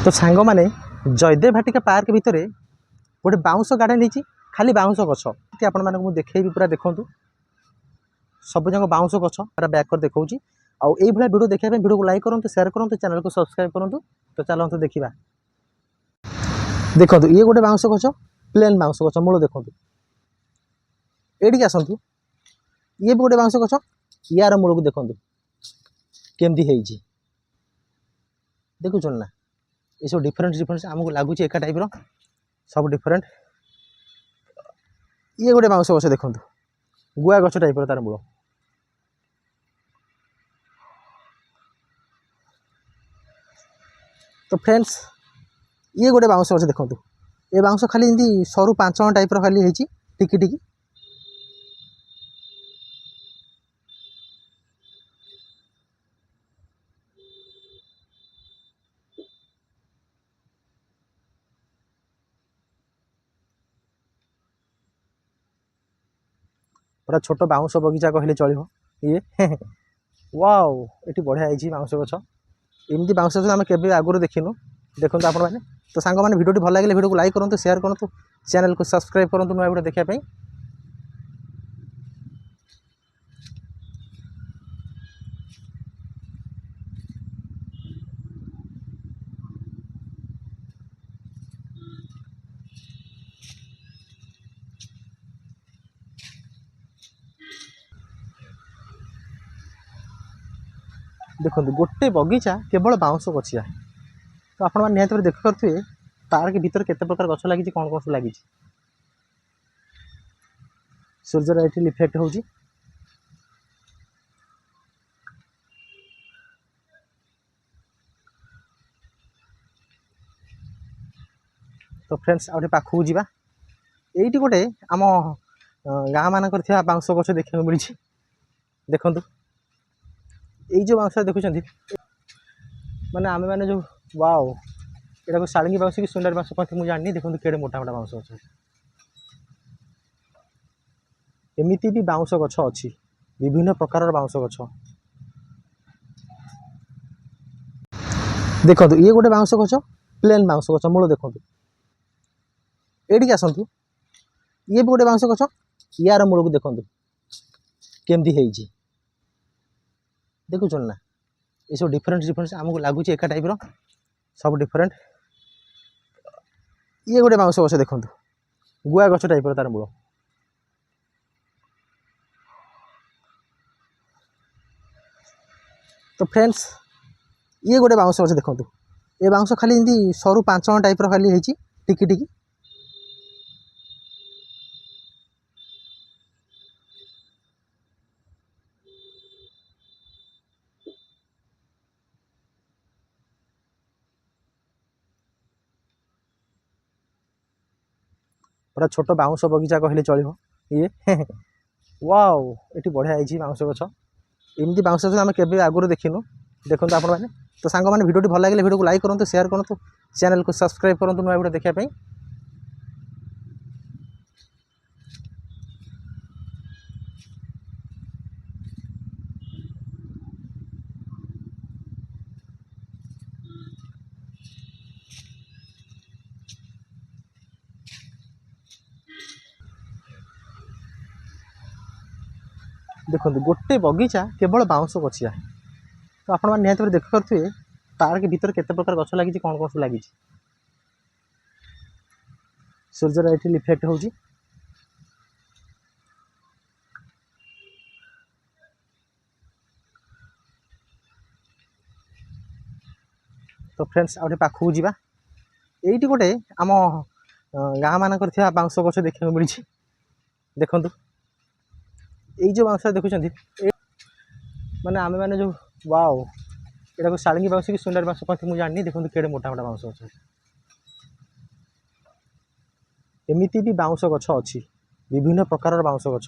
तो सांग मैंने जयदेव भाटिका पार्क भितर गोटे बाउंस गार्डन होती खाली बाउंस गछ आपण मानक देखी पूरा देखूँ सब जगह बाउंस गछ बैक कर देखा आउ ये वीडियो देखा वीडियो को लाइक करूँ शेयर करूँ चैनल को सब्सक्राइब करूँ तो चलते देखा देखो ये गोटे बाउंस गछ प्लेन बाउंस गछ मूल देखो ये आसतु ये भी गोटे बाउंस गछ यार मूल को देखो केमती देखुन ना ये सब डिफरेन्स आमको लगुच एका टाइप सब डिफरेन्ट ये गोटे बाउंस गछ देखो गुआ गछ टाइप तार मूल तो फ्रेंड्स ये गोटे बाउंस गछ देखो ये बाउंस खाली एमती सरू 5 टाइप खाली होती टिकी टिकी पूरा छोट बाउंस बगीचा कहले चलो ये वाओ ये बढ़िया है बाउंस गछ एमती बाउंस गछ आम के आगुरी देखिनु देखो आपण मैंने तो सांग मैंने वीडियो भल लगे वीडियो को लाइक करूँ शेयर करूँ चैनल को सब्सक्राइब करूँ नुआ वीडियो देखापी देखो गोटे बगीचा केवल बाउंस गछिया तो आपण मैंने निहत देख पारे पार्क भीतर केते प्रकार गछ लगी कौन कौन सब लगी सूर्य लाइट इफेक्ट होची तो फ्रेंड्स आउटे पाखु जीवा एइटी गोटे आम गाँ मानकर थिया बाउंस गछ देखा मिली देखो ये जो बाउंस देखुं माने आमे माने जो वाओ एटा को सारंगी बाउंस कि सुंदर बाउंस कहते मुझे जानी देखो केड़े मोटा मोटा बाउंस अच्छे एमती भी बाउंस गछ अच्छी विभिन्न प्रकार बाउंस गछ देखो ये गोटे बाउंस गछ प्लेन बाउंस गछ मूल देखो ये आसतु ये भी गोटे बाउंस गछ यार मूल को देखो केमती देखुन ना ये सब डिफरेन्स आमको लगुच एका टाइप सब डिफरेन्ट ये गोटे बाउंस गछ देखो गुआ गछ टाइप तार मूल तो फ्रेंड्स ये गोटे बाउंस गछ देखो ये बाउंस खाली एमती सरू 5 टाइप खाली होती टिकी टिकी पूरा छोट बाउंस बगीचा कहले चलो ये वाओ ये बढ़िया है बाउंस गछ एमती बाउंस गछ आम के आगुरी देखिनु देखो आपण मैंने तो सांग मैंने वीडियो भल लगे वीडियो को लाइक करूँ शेयर करूँ चैनल को सब्सक्राइब करूँ नुआ वीडियो देखापी देखो गोटे बगीचा केवल बाउंस गछिया तो आपण मैंने निहत देख पारे पार्क भीतर केते प्रकार गछ लगी कौन कौन सब लगी सूर्य लाइट इफेक्ट होची तो फ्रेंड्स आउटे पाखु जीवा एइटी गोटे आम गाँ मानकर थिया बाउंस गछ देखा मिली देखो ये जो बाउंस देखुं माने आमे माने जो वाओ एटा को सारंगी बाउंस कि सुंदर बाउंस कहते मुझे जानी देखो केड़े मोटा मोटा बाउंस अच्छे एमती भी बाउंस गछ अच्छी विभिन्न प्रकार बाउंस गछ